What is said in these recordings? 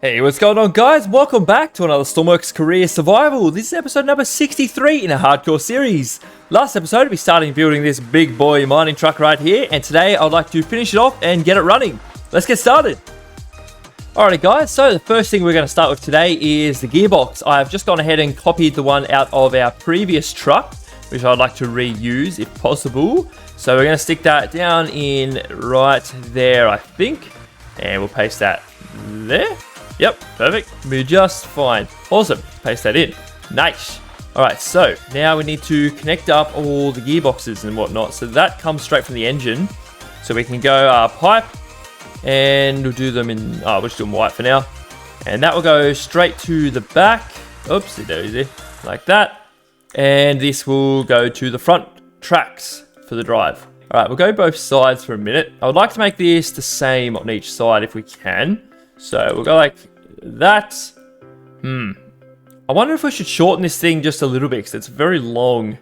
Hey, what's going on, guys? Welcome back to another Stormworks Career Survival. This is episode number 63 in a hardcore series. Last episode, we started building this big boy mining truck right here, and today I'd like to finish it off and get it running. Let's get started. Alrighty, guys, so the first thing we're going to start with today is the gearbox. I've just gone ahead and copied the one out of our previous truck, which I'd like to reuse if possible. So we're going to stick that down in right there, I think, and we'll paste that there. Yep, perfect. We're just fine. Awesome. Paste that in. Nice. All right, so now we need to connect up all the gearboxes and whatnot. So that comes straight from the engine. So we can go pipe, and we'll do them in, we'll just do them white for now. And that will go straight to the back. Oopsie daisy. Like that. And this will go to the front tracks for the drive. All right, we'll go both sides for a minute. I would like to make this the same on each side if we can. So we'll go like that. I wonder if we should shorten this thing just a little bit because it's very long.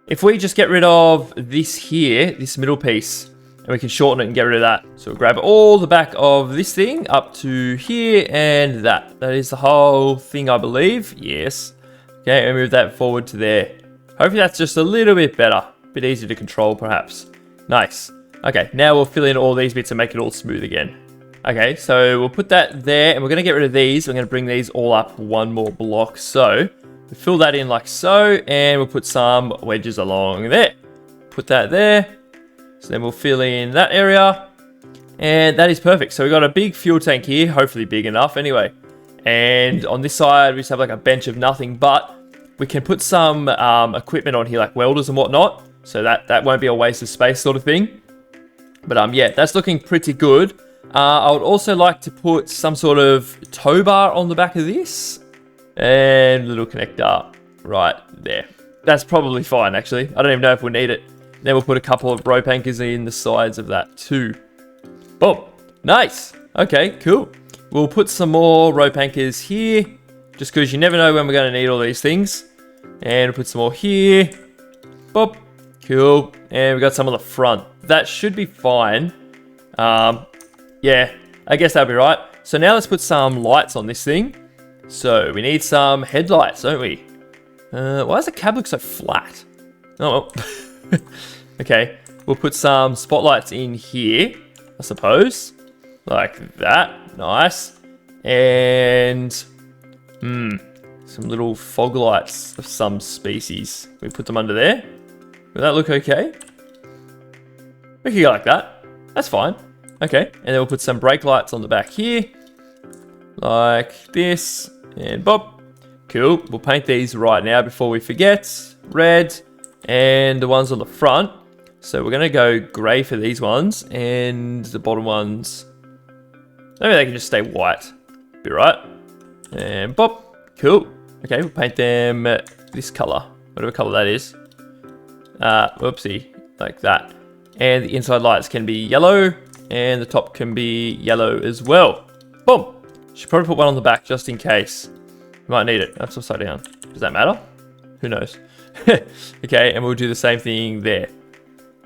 If we just get rid of this here, this middle piece, and we can shorten it and get rid of that. So we'll grab all the back of this thing up to here and that. That is the whole thing, I believe. Yes. Okay, and move that forward to there. Hopefully that's just a little bit better. A bit easier to control, perhaps. Nice. Okay, now we'll fill in all these bits and make it all smooth again. Okay, so we'll put that there, and we're going to get rid of these. We're going to bring these all up one more block. So we fill that in like so, and we'll put some wedges along there. Put that there. So then we'll fill in that area, and that is perfect. So we've got a big fuel tank here, hopefully big enough anyway. And on this side, we just have like a bench of nothing, but we can put some equipment on here, like welders and whatnot. So that won't be a waste of space sort of thing. But yeah, that's looking pretty good. I would also like to put some sort of tow bar on the back of this. And a little connector right there. That's probably fine, actually. I don't even know if we'll need it. Then we'll put a couple of rope anchors in the sides of that too. Boom. Nice. Okay, cool. We'll put some more rope anchors here. Just because you never know when we're going to need all these things. And we'll put some more here. Boop. Cool. And we got some on the front. That should be fine. Yeah, I guess that'll be right. So now let's put some lights on this thing. So we need some headlights, don't we? Why does the cab look so flat? Oh, well. Okay, we'll put some spotlights in here, I suppose. Like that. Nice. And some little fog lights of some species. We put them under there. Will that look okay? We can go like that. That's fine. Okay, and then we'll put some brake lights on the back here. Like this. And boop. Cool. We'll paint these right now before we forget. Red. And the ones on the front. So we're going to go grey for these ones. And the bottom ones, maybe they can just stay white. Be right. And boop. Cool. Okay, we'll paint them this colour. Whatever colour that is. Whoopsie. Like that. And the inside lights can be yellow. And the top can be yellow as well. Boom. Should probably put one on the back just in case. We might need it. That's upside down. Does that matter? Who knows? Okay, and we'll do the same thing there.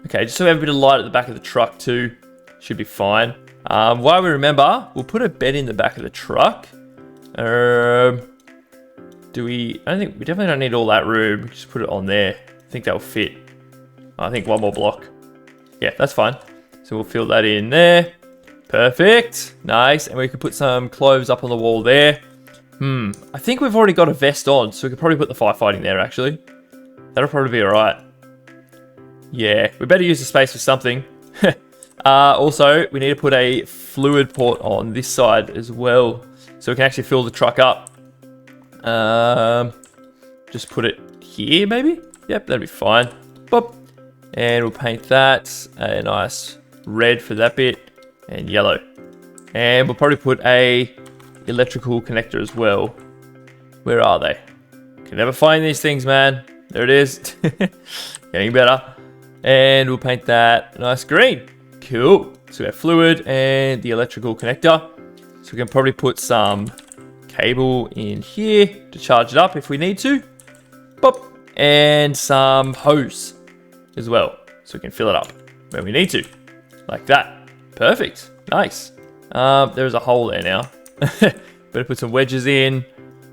Okay, just so we have a bit of light at the back of the truck too. Should be fine. While we remember, we'll put a bed in the back of the truck. I don't think, we definitely don't need all that room. We just put it on there. I think that'll fit. I think one more block. Yeah, that's fine. So we'll fill that in there. Perfect. Nice. And we can put some clothes up on the wall there. I think we've already got a vest on, so we could probably put the firefighting there, actually. That'll probably be alright. Yeah, we better use the space for something. Also, we need to put a fluid port on this side as well, so we can actually fill the truck up. Just put it here, maybe? Yep, that'll be fine. Boop. And we'll paint that a nice red for that bit and yellow. And we'll probably put a electrical connector as well. Where are they? Can never find these things, man. There it is. Getting better. And we'll paint that nice green. Cool. So we have fluid and the electrical connector. So we can probably put some cable in here to charge it up if we need to. Boop. And some hose as well, so we can fill it up when we need to, like that. Perfect. Nice. There's a hole there now. Better put some wedges in.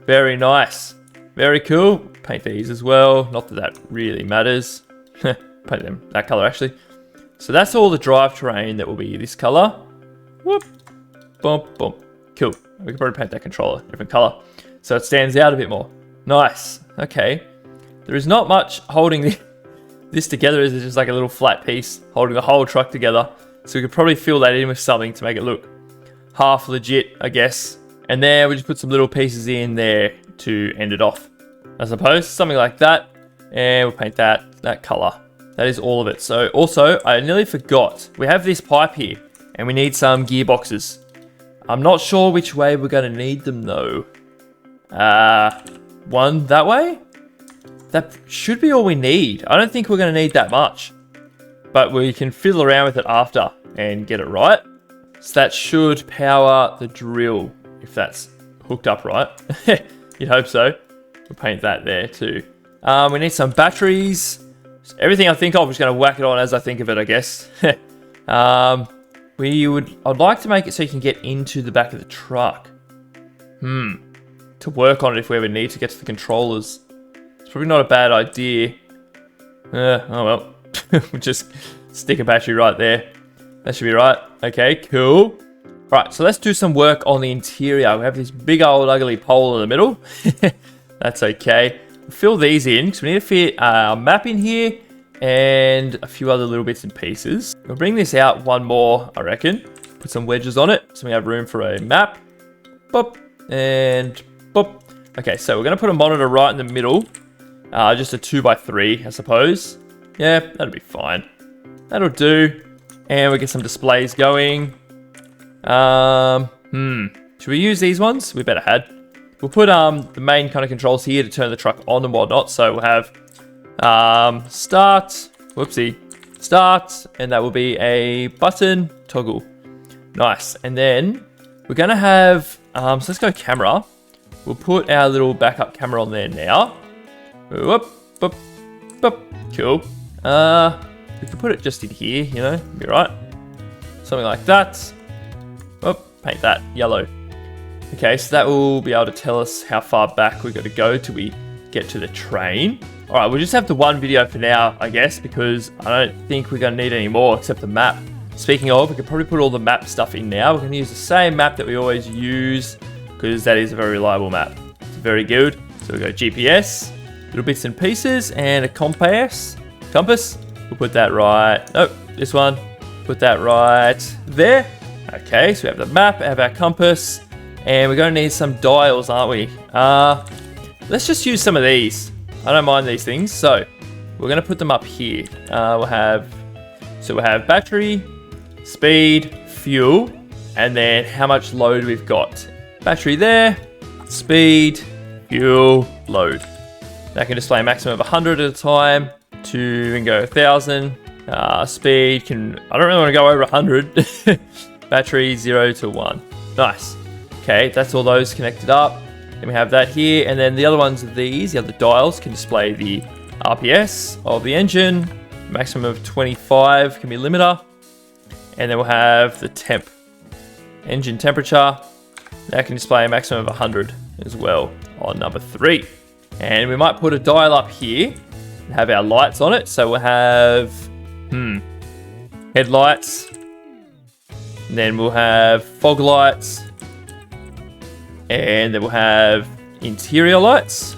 Very nice. Very cool. Paint these as well. Not that that really matters. Paint them that color actually. So that's all the drivetrain that will be this color. Whoop. Bump, bump. Cool. We can probably paint that controller different color, so it stands out a bit more. Nice. Okay. There is not much holding this together. Is just like a little flat piece holding the whole truck together. So we could probably fill that in with something to make it look half legit, I guess. And then we just put some little pieces in there to end it off, I suppose. Something like that. And we'll paint that color. That is all of it. So also, I nearly forgot. We have this pipe here and we need some gearboxes. I'm not sure which way we're going to need them though. One that way? That should be all we need. I don't think we're going to need that much. But we can fiddle around with it after and get it right. So that should power the drill, if that's hooked up right. You'd hope so. We'll paint that there too. We need some batteries. Everything I think of, I'm just going to whack it on as I think of it, I guess. I'd like to make it so you can get into the back of the truck. To work on it if we ever need to get to the controllers. It's probably not a bad idea. Oh well. We'll just stick a battery right there. That should be right. Okay, cool. Right, so let's do some work on the interior. We have this big old ugly pole in the middle. That's okay. Fill these in because we need to fit a map in here and a few other little bits and pieces. We'll bring this out one more, I reckon. Put some wedges on it so we have room for a map. Boop and boop. Okay, so we're going to put a monitor right in the middle. Just a 2x3, I suppose. Yeah, that'll be fine. That'll do. And we get some displays going. Should we use these ones? We better had. We'll put the main kind of controls here to turn the truck on and whatnot. So we'll have start, start, and that will be a button toggle. Nice. And then we're gonna have so let's go camera. We'll put our little backup camera on there now. Whoop, boop, boop. Cool. We could put it just in here, you know, be right. Something like that. Oh, paint that yellow. Okay, so that will be able to tell us how far back we've got to go till we get to the train. All right, we'll just have the one video for now, I guess, because I don't think we're going to need any more except the map. Speaking of, we could probably put all the map stuff in now. We're going to use the same map that we always use because that is a very reliable map. It's very good. So we'll go GPS, little bits and pieces, and a compass. We'll put that right. Nope, this one. Put that right there. Okay, so we have the map, have our compass, and we're going to need some dials, aren't we? Let's just use some of these. I don't mind these things. So we're going to put them up here. We'll have battery, speed, fuel, and then how much load we've got. Battery there, speed, fuel, load. That can display a maximum of 100 at a time. To and go 1,000. Speed can, I don't really want to go over 100. Battery 0 to 1. Nice. Okay, that's all those connected up. Then we have that here, and then the other ones of these, the other dials can display the RPS of the engine. Maximum of 25 can be limiter. And then we'll have the temp. Engine temperature. That can display a maximum of 100 as well on number 3. And we might put a dial up here. Have our lights on it, so we'll have headlights, and then we'll have fog lights, and then we'll have interior lights,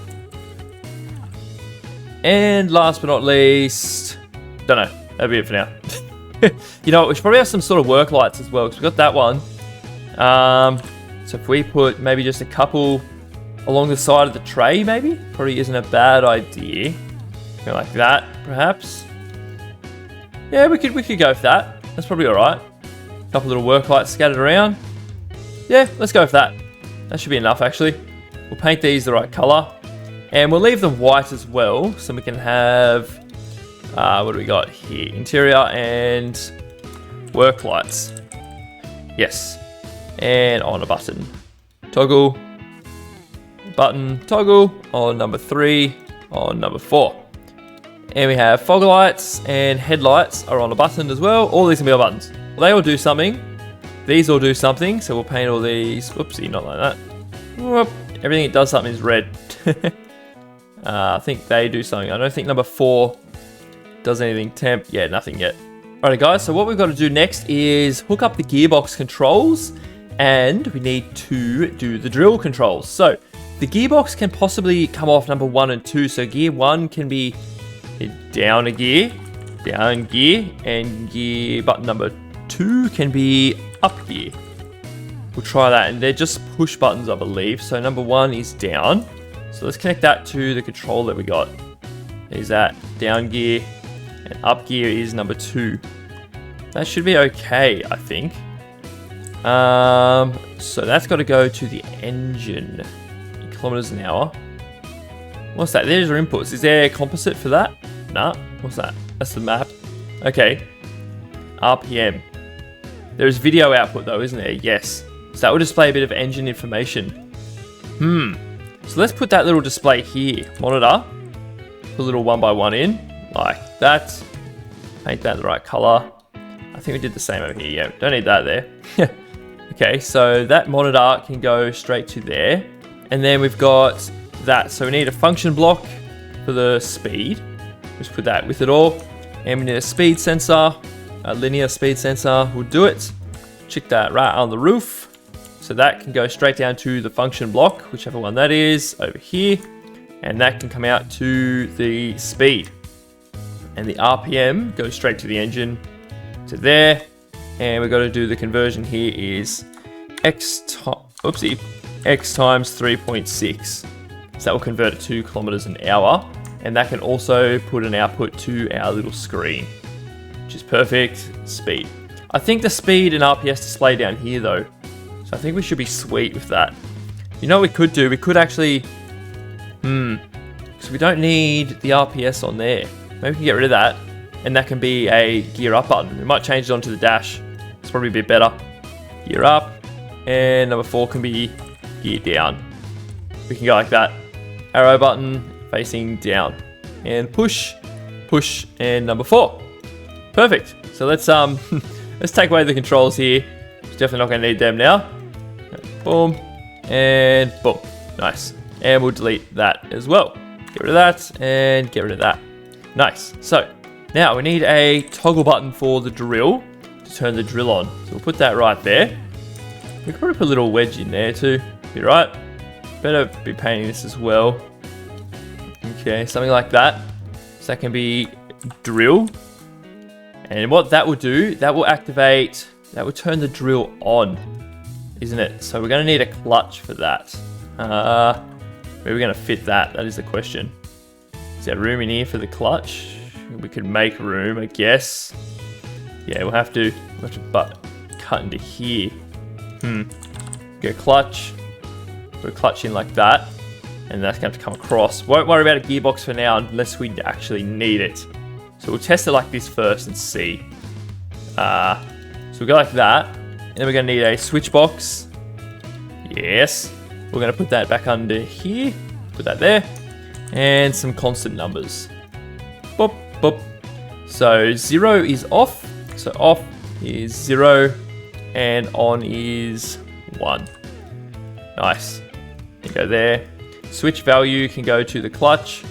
and last but not least, don't know, that'll be it for now. You know what, we should probably have some sort of work lights as well because we've got that one. So if we put maybe just a couple along the side of the tray, maybe probably isn't a bad idea. Like that, perhaps. Yeah, we could go with that. That's probably all right. A couple little work lights scattered around. Yeah, let's go with that. That should be enough, actually. We'll paint these the right color, and we'll leave them white as well, so we can have what do we got here? Interior and work lights. Yes, and on a button toggle. Button toggle on number 3 on number 4. And we have fog lights and headlights are on a button as well. All these can be on buttons. Well, they all do something. These all do something. So we'll paint all these. Whoopsie, not like that. Whoop. Everything that does something is red. I think they do something. I don't think number 4 does anything. Temp, yeah, nothing yet. Alright guys, so what we've got to do next is hook up the gearbox controls, and we need to do the drill controls. So the gearbox can possibly come off number 1 and 2. So gear 1 can be down a gear, and gear button number 2 can be up gear. We'll try that, and they're just push buttons, I believe. So number 1 is down. So let's connect that to the control that we got. Is that down gear, and up gear is number 2. That should be okay, I think. So that's got to go to the engine. In kilometers an hour. What's that? There's our inputs. Is there a composite for that? Nah. What's that? That's the map. Okay. RPM. There's video output though, isn't there? Yes. So that will display a bit of engine information. So let's put that little display here. Monitor. Put a little 1x1 in. Like that. Paint that the right color. I think we did the same over here. Yeah, don't need that there. Okay, so that monitor can go straight to there. And then we've got that. So we need a function block for the speed. Just put that with it all. And we need a speed sensor, a linear speed sensor. We'll do it. Check that right on the roof. So that can go straight down to the function block, whichever one that is, over here. And that can come out to the speed. And the RPM goes straight to the engine, to there. And we've got to do the conversion here is x times 3.6. So that will convert it to kilometers an hour. And that can also put an output to our little screen, which is perfect. Speed. I think the speed and RPS display down here though. So I think we should be sweet with that. You know what we could do? We could actually, because we don't need the RPS on there. Maybe we can get rid of that. And that can be a gear up button. We might change it onto the dash. It's probably a bit better. Gear up. And number 4 can be gear down. We can go like that. Arrow button facing down. And push, push, and number 4. Perfect. So let's let's take away the controls here. It's definitely not going to need them now. Boom. And boom. Nice. And we'll delete that as well. Get rid of that and get rid of that. Nice. So now we need a toggle button for the drill to turn the drill on. So we'll put that right there. We could probably put a little wedge in there too. Be right. Better be painting this as well. Okay, something like that. So that can be drill. And what that will do, that will activate, that will turn the drill on, isn't it? So we're going to need a clutch for that. Where are we going to fit that? That is the question. Is there room in here for the clutch? We could make room, I guess. Yeah, we'll have to cut into here. Get a clutch. Put a clutch in like that. And that's going to come across. Won't worry about a gearbox for now unless we actually need it. So we'll test it like this first and see. So we'll go like that. And then we're going to need a switch box. Yes. We're going to put that back under here. Put that there. And some constant numbers. Boop, boop. So 0 is off. So off is 0. And on is 1. Nice. You go there. Switch value can go to the clutch.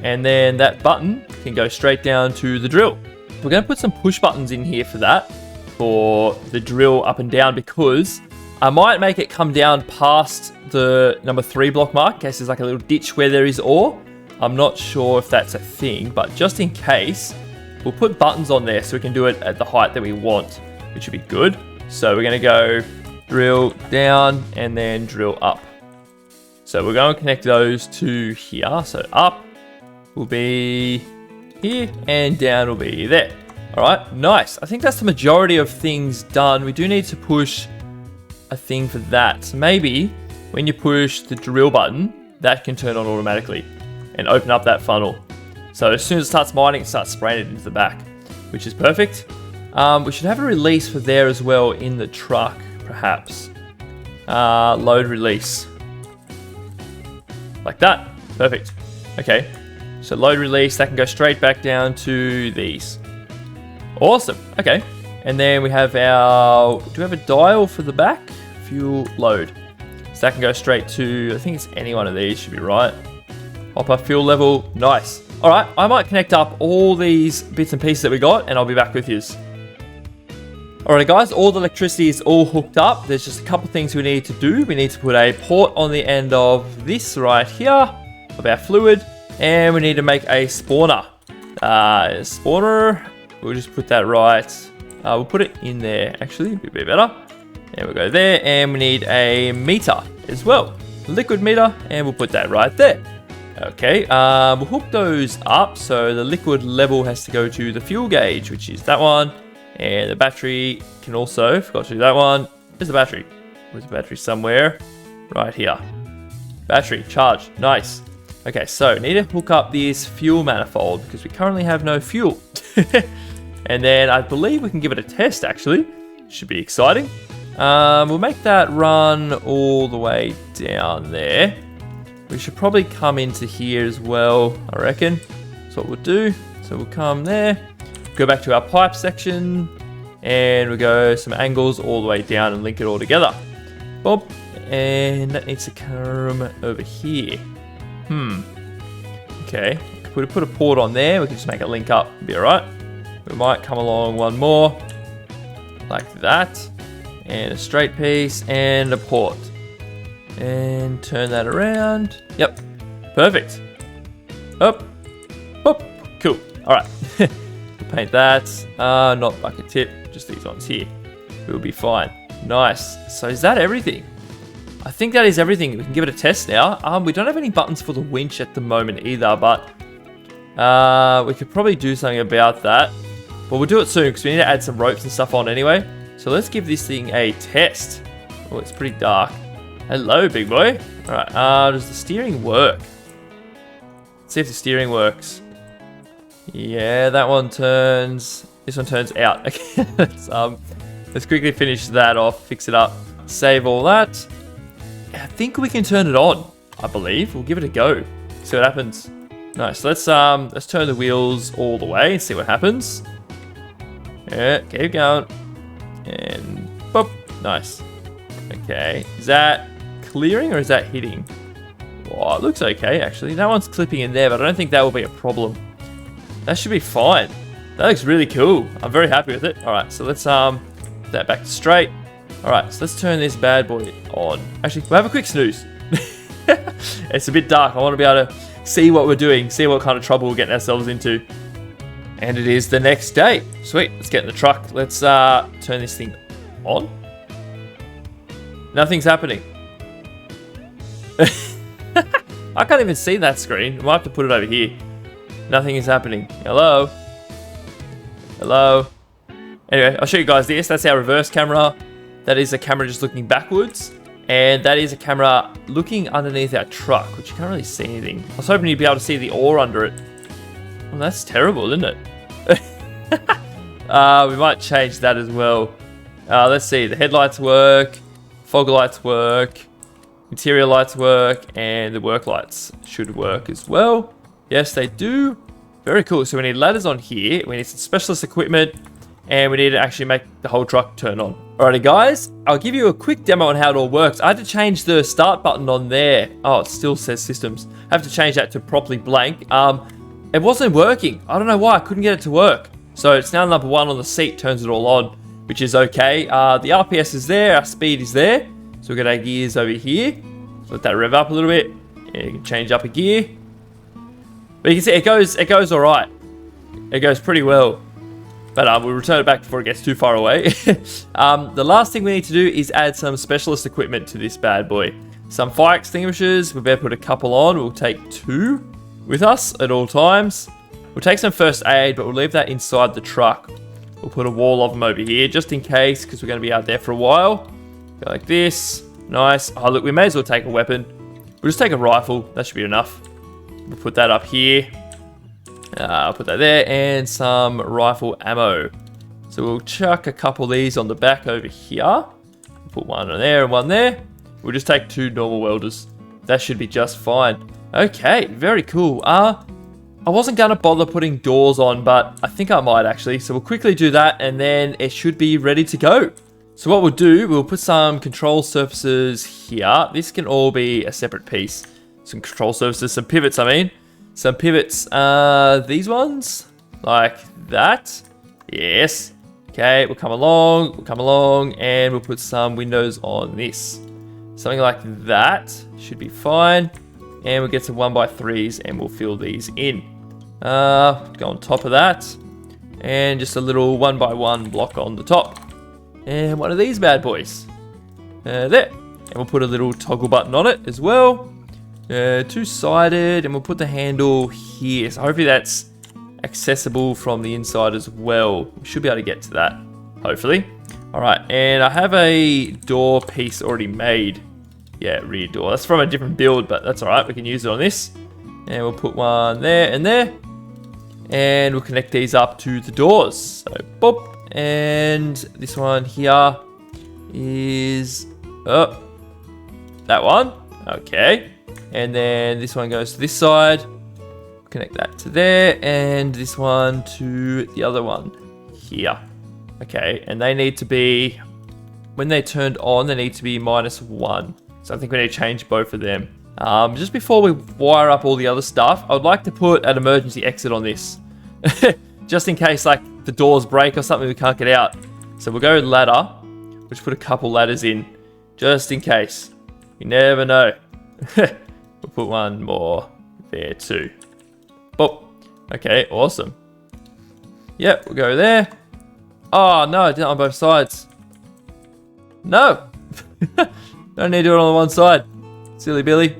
And then that button can go straight down to the drill. We're going to put some push buttons in here for that. For the drill up and down, because I might make it come down past the number 3 block mark in case there's like a little ditch where there is ore. I'm not sure if that's a thing, but just in case, we'll put buttons on there so we can do it at the height that we want, which would be good. So we're going to go drill down and then drill up. So we're going to connect those to here. So up will be here and down will be there. All right, nice. I think that's the majority of things done. We do need to push a thing for that. So maybe when you push the drill button, that can turn on automatically and open up that funnel. So as soon as it starts mining, it starts spraying it into the back, which is perfect. We should have a release for there as well in the truck, perhaps. Load release. Like that. Perfect. Okay. So load release, that can go straight back down to these. Awesome. Okay. And then we have our, do we have a dial for the back? Fuel load. So So that can go straight to, I think it's any one of these, should be right. Hopper, fuel level, nice. All right, I might connect up all these bits and pieces that we got, and I'll be back with you. Alright guys, all the electricity is all hooked up. There's just a couple things we need to do. We need to put a port on the end of this right here, of our fluid, and we need to make a spawner. Spawner, we'll just put that right. We'll put it in there, actually, it'll be better. And we'll go there, and we need a meter as well. Liquid meter, and we'll put that right there. Okay, we'll hook those up, so the liquid level has to go to the fuel gauge, which is that one. And the battery can also, forgot to do that one. Where's the battery? Where's the battery? Somewhere. Right here. Battery, charge, nice. Okay, so need to hook up this fuel manifold because we currently have no fuel. And then I believe we can give it a test actually. Should be exciting. We'll make that run all the way down there. We should probably come into here as well, I reckon. That's what we'll do. So we'll come there. Go back to our pipe section, and we'll go some angles all the way down and link it all together. Bob, and that needs to come over here. Okay, we put a port on there. We can just make it link up, be alright. We might come along one more, like that, and a straight piece, and a port. And turn that around. Yep, perfect. Up, up, cool, alright. Paint that, not bucket tip, just these ones here. We'll be fine. Nice. So is that everything? I think that is everything. We can give it a test now. We don't have any buttons for the winch at the moment either, but we could probably do something about that. But we'll do it soon because we need to add some ropes and stuff on anyway. So let's give this thing a test. Oh, it's pretty dark. Hello, big boy. All right, does the steering work? Let's see if the steering works. Yeah, that one turns. This one turns out. Okay, let's quickly finish that off, fix it up, save all that. I think we can turn it on. I believe we'll give it a go. See what happens. Nice. Let's turn the wheels all the way and see what happens. Yeah, keep going. And boop. Nice. Okay, is that clearing or is that hitting? Oh, it looks okay actually. That one's clipping in there, but I don't think that will be a problem. That should be fine. That looks really cool. I'm very happy with it. All right, so let's put that back to straight. All right, so let's turn this bad boy on. Actually, we'll have a quick snooze. It's a bit dark. I want to be able to see what we're doing, see what kind of trouble we're getting ourselves into. And it is the next day. Sweet, let's get in the truck. Let's turn this thing on. Nothing's happening. I can't even see that screen. I might have to put it over here. Nothing is happening. Hello? Hello? Anyway, I'll show you guys this. That's our reverse camera. That is a camera just looking backwards. And that is a camera looking underneath our truck, which you can't really see anything. I was hoping you'd be able to see the ore under it. Well, that's terrible, isn't it? We might change that as well. Let's see. The headlights work. Fog lights work. Interior lights work. And the work lights should work as well. Yes, they do. Very cool. So we need ladders on here. We need some specialist equipment. And we need to actually make the whole truck turn on. Alrighty, guys. I'll give you a quick demo on how it all works. I had to change the start button on there. Oh, it still says systems. I have to change that to properly blank. It wasn't working. I don't know why. I couldn't get it to work. So it's now number 1 on the seat. Turns it all on, which is okay. The RPS is there. Our speed is there. So we've got our gears over here. Let that rev up a little bit. And you can change up a gear. But you can see it goes all right. It goes pretty well. But we'll return it back before it gets too far away. The last thing we need to do is add some specialist equipment to this bad boy. Some fire extinguishers. We better put a couple on. We'll take 2 with us at all times. We'll take some first aid, but we'll leave that inside the truck. We'll put a wall of them over here just in case, because we're going to be out there for a while. Go like this. Nice. Oh, look, we may as well take a weapon. We'll just take a rifle. That should be enough. We'll put that up here. I'll put that there, and some rifle ammo. So we'll chuck a couple of these on the back over here. Put one on there and one there. We'll just take 2 normal welders. That should be just fine. Okay, very cool. I wasn't going to bother putting doors on, but I think I might actually. So we'll quickly do that, and then it should be ready to go. So what we'll do, we'll put some control surfaces here. This can all be a separate piece. Some control surfaces, some pivots, I mean. Some pivots, these ones, like that. Yes. Okay, we'll come along, and we'll put some windows on this. Something like that should be fine. And we'll get some 1x3s and we'll fill these in. Go on top of that. And just a little 1x1 block on the top. And one of these bad boys. There. And we'll put a little toggle button on it as well. Two-sided, and we'll put the handle here. So hopefully that's accessible from the inside as well. We should be able to get to that, hopefully. All right, and I have a door piece already made. Yeah, rear door. That's from a different build, but that's all right. We can use it on this. And we'll put one there and there. And we'll connect these up to the doors. So, boop. And this one here is that one. Okay. And then this one goes to this side. Connect that to there. And this one to the other one here. Okay. And they need to be, when they're turned on, they need to be -1. So I think we need to change both of them. Just before we wire up all the other stuff, I would like to put an emergency exit on this. Just in case like the doors break or something, we can't get out. So we'll go ladder. We'll just put a couple ladders in, just in case. You never know. We'll put one more there too. Boop. Okay, awesome. Yep, we'll go there. Oh no, I did it on both sides. No. Don't need to do it on one side. Silly Billy.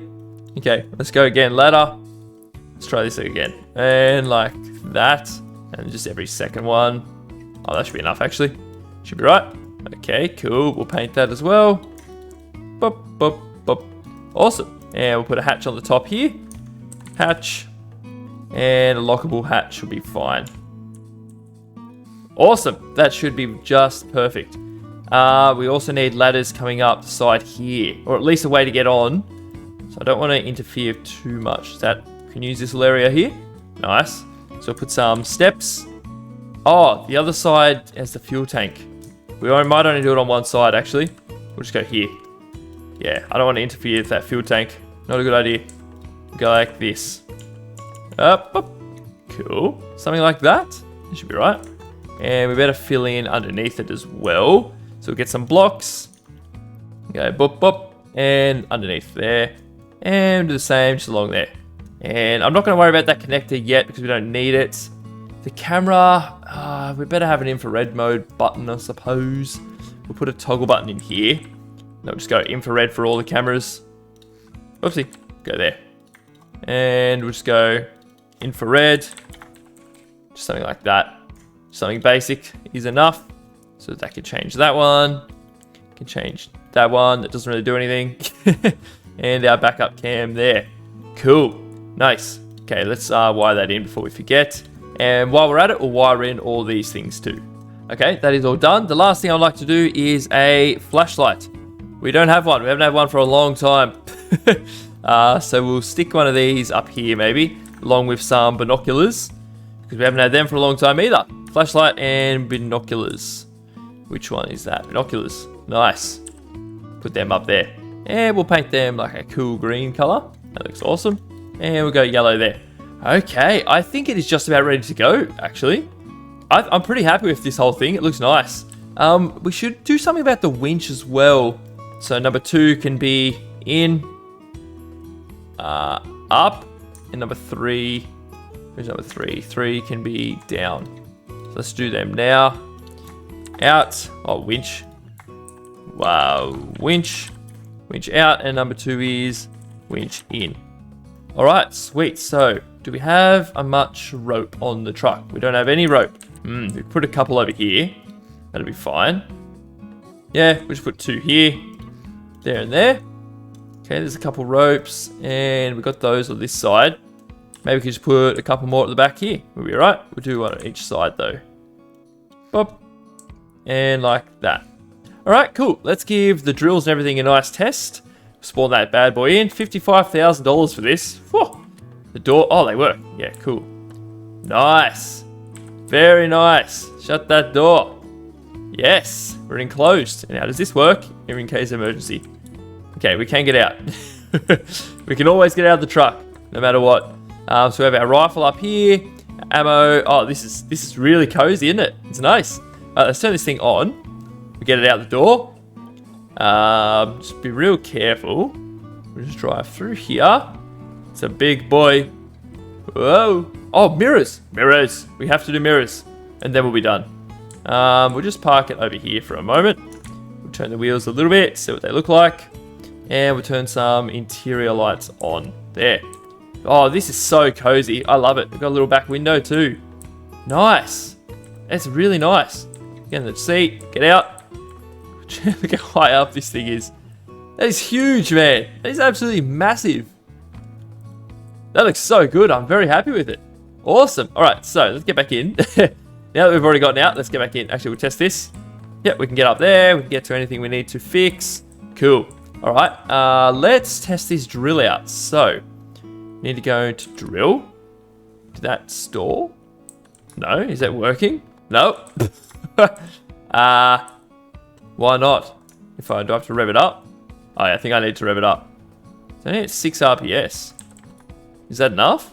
Okay, let's go again. Ladder. Let's try this again. And like that. And just every second one. Oh, that should be enough actually. Should be right. Okay, cool. We'll paint that as well. Boop, boop, boop. Awesome. And we'll put a hatch on the top here. Hatch. And a lockable hatch should be fine. Awesome. That should be just perfect. We also need ladders coming up the side here. Or at least a way to get on. So I don't want to interfere too much. Can use this little area here. Nice. So we'll put some steps. Oh, the other side has the fuel tank. We might only do it on one side actually. We'll just go here. Yeah, I don't want to interfere with that fuel tank. Not a good idea. Go like this. Up. Cool. Something like that. It should be right. And we better fill in underneath it as well. So we'll get some blocks. Go boop, boop. And underneath there. And do the same just along there. And I'm not going to worry about that connector yet because we don't need it. The camera, we better have an infrared mode button, I suppose. We'll put a toggle button in here. We'll just go infrared for all the cameras. Oopsie, go there. And we'll just go infrared. Just something like that. Something basic is enough. So that can change that one. Can change that one. That doesn't really do anything. And our backup cam there. Cool. Nice. Okay, let's wire that in before we forget. And while we're at it, we'll wire in all these things too. Okay, that is all done. The last thing I'd like to do is a flashlight. We don't have one. We haven't had one for a long time. So we'll stick one of these up here maybe, along with some binoculars, because we haven't had them for a long time either. Flashlight and binoculars. Which one is that? Binoculars. Nice. Put them up there. And we'll paint them like a cool green color. That looks awesome. And we'll go yellow there. Okay, I think it is just about ready to go, actually. I'm pretty happy with this whole thing. It looks nice. We should do something about the winch as well. So number 2 can be in, up, and number 3, where's number 3? 3 can be down. So let's do them now. Out, oh, winch. Wow, winch. Winch out, and number 2 is winch in. All right, sweet. So do we have much rope on the truck? We don't have any rope. We put a couple over here. That'll be fine. Yeah, we'll just put 2 here. There and there. Okay, there's a couple ropes. And we got those on this side. Maybe we can just put a couple more at the back here. We'll be alright. We'll do one on each side though. Bop. And like that. Alright, cool. Let's give the drills and everything a nice test. Spawn that bad boy in. $55,000 for this. Whew. The door. Oh, they work. Yeah, cool. Nice. Very nice. Shut that door. Yes, we're enclosed. And how does this work? In case of emergency. Okay, we can get out. We can always get out of the truck, no matter what. So we have our rifle up here, ammo. Oh, this is really cozy, isn't it? It's nice. Let's turn this thing on. We get it out the door. Just be real careful. We'll just drive through here. It's a big boy. Whoa. Oh, mirrors. Mirrors. We have to do mirrors. And then we'll be done. We'll just park it over here for a moment. We'll turn the wheels a little bit, see what they look like. And we'll turn some interior lights on. There. Oh, this is so cozy. I love it. We've got a little back window too. Nice. That's really nice. Get in the seat. Get out. Look how high up this thing is. That is huge, man. That is absolutely massive. That looks so good. I'm very happy with it. Awesome. All right, so let's get back in. Now that we've already gotten out, let's get back in. Actually, we'll test this. Yep, we can get up there. We can get to anything we need to fix. Cool. All right, let's test this drill out. So, need to go to drill. Did that stall? No, is that working? No. Why not? Do I have to rev it up? Oh, yeah, I think I need to rev it up. It's only at 6 RPS. Is that enough?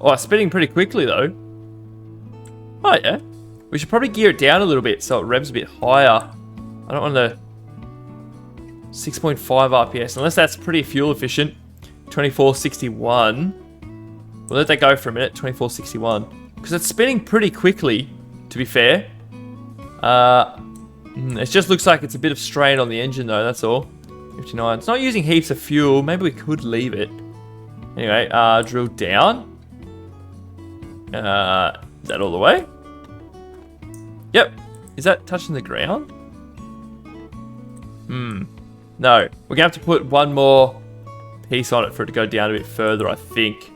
Oh, it's spinning pretty quickly though. Oh yeah. We should probably gear it down a little bit so it revs a bit higher. I don't want the 6.5 RPS, unless that's pretty fuel efficient. 2461. We'll let that go for a minute, 2461. Because it's spinning pretty quickly, to be fair. It just looks like it's a bit of strain on the engine though, that's all. 59. It's not using heaps of fuel. Maybe we could leave it. Anyway, drill down. Is that all the way? Yep. Is that touching the ground? No. We're going to have to put one more piece on it for it to go down a bit further, I think.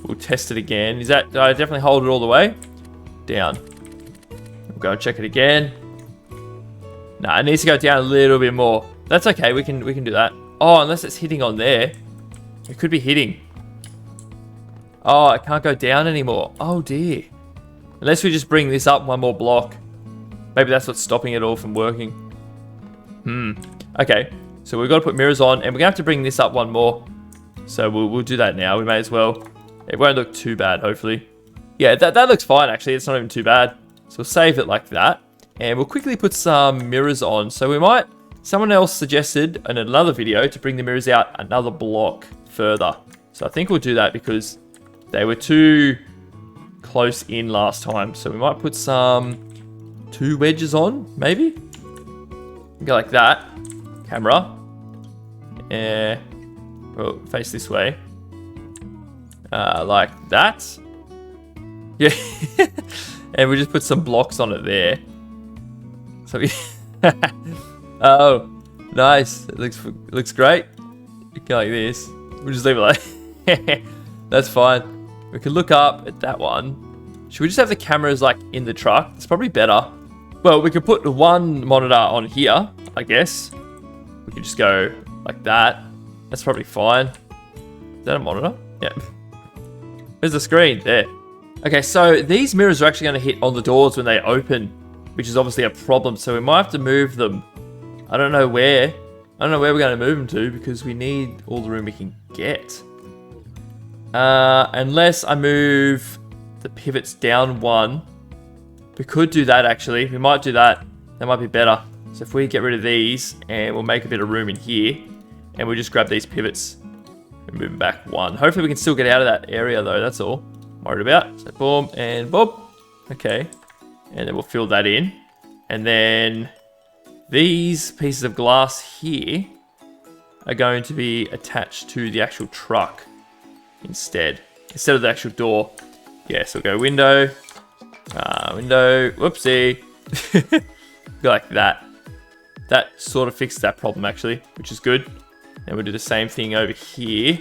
We'll test it again. Did I definitely hold it all the way? Down. We'll go and check it again. Nah, it needs to go down a little bit more. That's okay, we can do that. Oh, unless it's hitting on there. It could be hitting. Oh, it can't go down anymore. Oh dear. Unless we just bring this up one more block. Maybe that's what's stopping it all from working. Okay, so we've got to put mirrors on, and we're gonna have to bring this up one more. So we'll do that now. We may as well. It won't look too bad, hopefully. Yeah, that looks fine actually. It's not even too bad. So we'll save it like that, and we'll quickly put some mirrors on. So we might. Someone else suggested in another video to bring the mirrors out another block further. So I think we'll do that because they were too close in last time. So we might put some 2 wedges on, maybe. Go like that. Camera. Well, face this way. Like that. Yeah. And we just put some blocks on it there. So we... Oh, nice. It looks great. Go like this. We'll just leave it like... That's fine. We can look up at that one. Should we just have the cameras like in the truck? It's probably better. Well, we could put one monitor on here, I guess. We could just go like that. That's probably fine. Is that a monitor? Yeah. Where's the screen? There. Okay, so these mirrors are actually going to hit on the doors when they open, which is obviously a problem. So we might have to move them. I don't know where. I don't know where we're going to move them to because we need all the room we can get. Unless I move the pivots down one. We could do that actually. We might do that. That might be better. So if we get rid of these and we'll make a bit of room in here and we'll just grab these pivots and move them back one. Hopefully we can still get out of that area though. That's all I'm worried about. So boom and boom. Okay. And then we'll fill that in. And then these pieces of glass here are going to be attached to the actual truck instead of the actual door. Yeah, so we'll go window, window, whoopsie. Go like that. That sort of fixed that problem actually, which is good. And we'll do the same thing over here.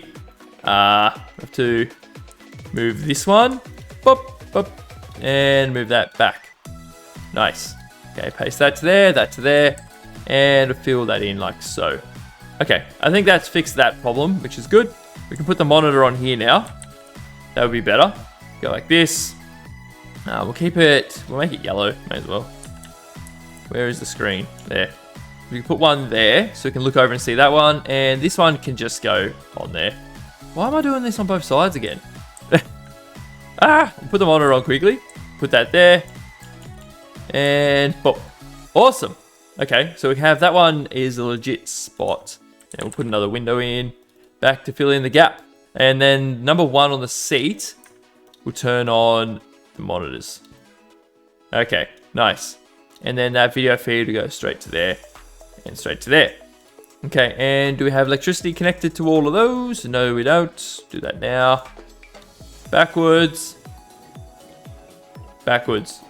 Have to move this one, boop, boop, and move that back. Nice. Okay, paste that to there, and fill that in like so. Okay, I think that's fixed that problem, which is good. We can put the monitor on here now. That would be better. Go like this. We'll keep it, we'll make it yellow, may as well. Where is the screen? There. We can put one there, so we can look over and see that one, and this one can just go on there. Why am I doing this on both sides again? We'll put them on and on quickly. Put that there. And, oh, awesome. Okay, so we have that one is a legit spot. And we'll put another window in, back to fill in the gap. And then number 1 on the seat, we'll turn on the monitors. Okay, nice. And then that video feed will go straight to there and straight to there. Okay, and do we have electricity connected to all of those? No, we don't. Do that now. Backwards. Backwards.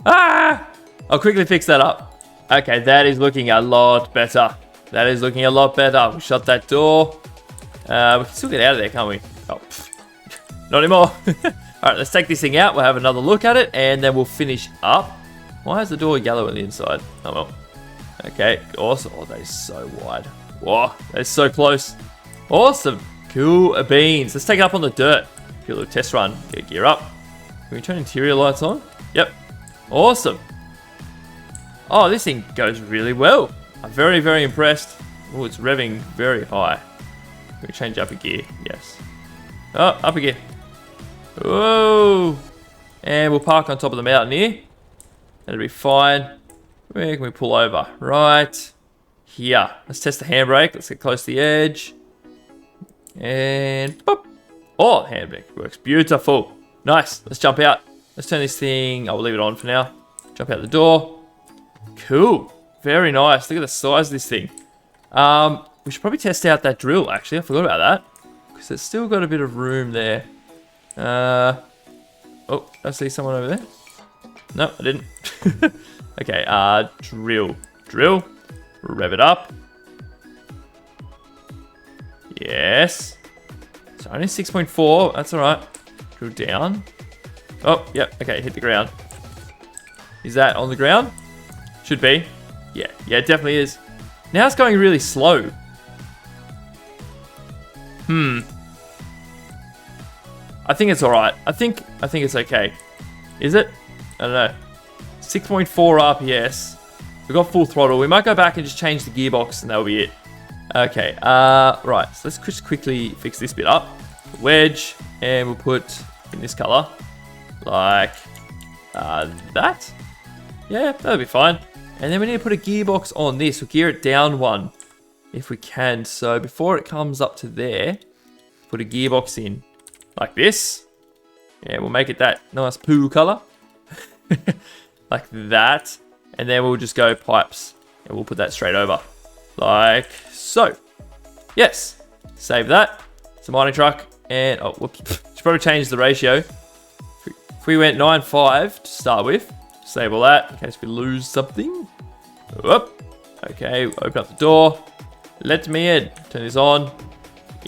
I'll quickly fix that up. Okay, that is looking a lot better. That is looking a lot better. We'll shut that door. We can still get out of there, can't we? Oh, not anymore. Alright, let's take this thing out. We'll have another look at it, and then we'll finish up. Why is the door yellow on the inside? Oh well. Okay, awesome. Oh, that is so wide. Whoa, that is so close. Awesome. Cool beans. Let's take it up on the dirt. Do a little test run. Get gear up. Can we turn interior lights on? Yep. Awesome. Oh, this thing goes really well. I'm very, very impressed. Oh, it's revving very high. Can we change up a gear? Yes. Oh, up a gear. Whoa. And we'll park on top of the mountain here. That'll be fine. Where can we pull over? Right here. Let's test the handbrake. Let's get close to the edge. And boop. Oh, handbrake works beautiful. Nice. Let's jump out. Let's turn this thing. I'll leave it on for now. Jump out the door. Cool. Very nice. Look at the size of this thing. We should probably test out that drill, actually. I forgot about that. Because it's still got a bit of room there. Oh, I see someone over there. No, I didn't. Okay, drill. Drill. Rev it up. Yes. So only 6.4. That's alright. Drill down. Oh, yep. Okay, hit the ground. Is that on the ground? Should be. Yeah, it definitely is. Now it's going really slow. I think it's alright. I think it's okay. Is it? I don't know. 6.4 RPS. We've got full throttle. We might go back and just change the gearbox and that'll be it. Okay, right. So let's just quickly fix this bit up. Wedge, and we'll put in this color. Like that. Yeah, that'll be fine. And then we need to put a gearbox on this. We'll gear it down one if we can. So before it comes up to there, put a gearbox in like this. Yeah, we'll make it that nice poo color. Like that. And then we'll just go pipes and we'll put that straight over. Like so. Yes. Save that. It's a mining truck. And, oh, whoops. Should probably change the ratio. If we went 9.5 to start with, disable that in case we lose something. Whoop. Okay, open up the door. Let me in. Turn this on.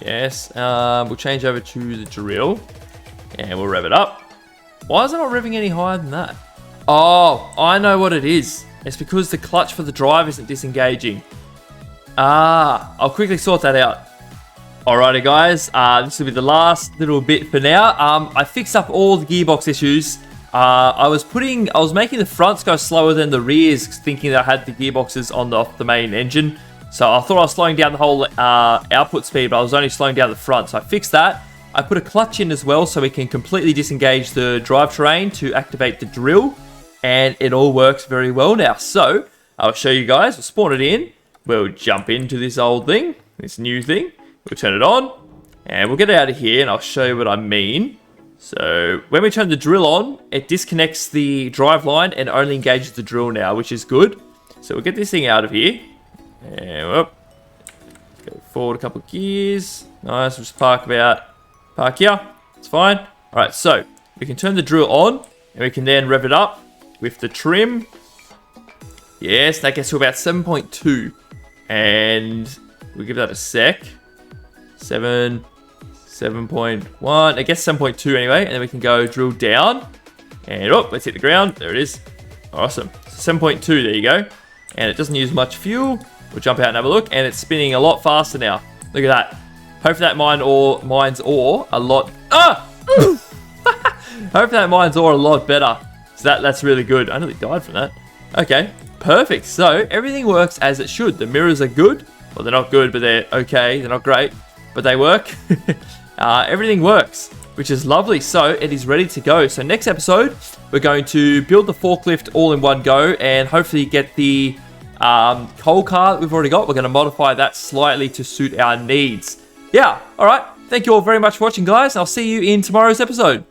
Yes. We'll change over to the drill. And we'll rev it up. Why is it not revving any higher than that? Oh, I know what it is. It's because the clutch for the drive isn't disengaging. I'll quickly sort that out. Alrighty guys, this will be the last little bit for now. I fixed up all the gearbox issues. I was making the fronts go slower than the rears, thinking that I had the gearboxes on off the main engine. So I thought I was slowing down the whole output speed, but I was only slowing down the front. So I fixed that. I put a clutch in as well, so we can completely disengage the drivetrain to activate the drill. And it all works very well now. So I'll show you guys. We'll spawn it in. We'll jump into this old thing, this new thing. We'll turn it on, and we'll get it out of here, and I'll show you what I mean. So when we turn the drill on, it disconnects the drive line and only engages the drill now, which is good. So we'll get this thing out of here, and whoop, go forward a couple of gears. Nice, we'll just park here. It's fine. All right, so we can turn the drill on, and we can then rev it up with the trim. Yes, that gets to about 7.2, and we'll give that a sec. 7.1. I guess 7.2 anyway, and then we can go drill down, and oh, let's hit the ground. There it is. Awesome. So 7.2. There you go. And it doesn't use much fuel. We'll jump out and have a look, and it's spinning a lot faster now. Look at that. Hopefully that mines ore a lot. Hopefully that mine's all a lot better. So that's really good. I nearly died from that. Okay, perfect. So everything works as it should. The mirrors are good. Well, they're not good, but they're okay. They're not great, but they work. Everything works, which is lovely. So it is ready to go. So next episode, we're going to build the forklift all in one go and hopefully get the coal car that we've already got. We're going to modify that slightly to suit our needs. Yeah, all right. Thank you all very much for watching, guys. I'll see you in tomorrow's episode.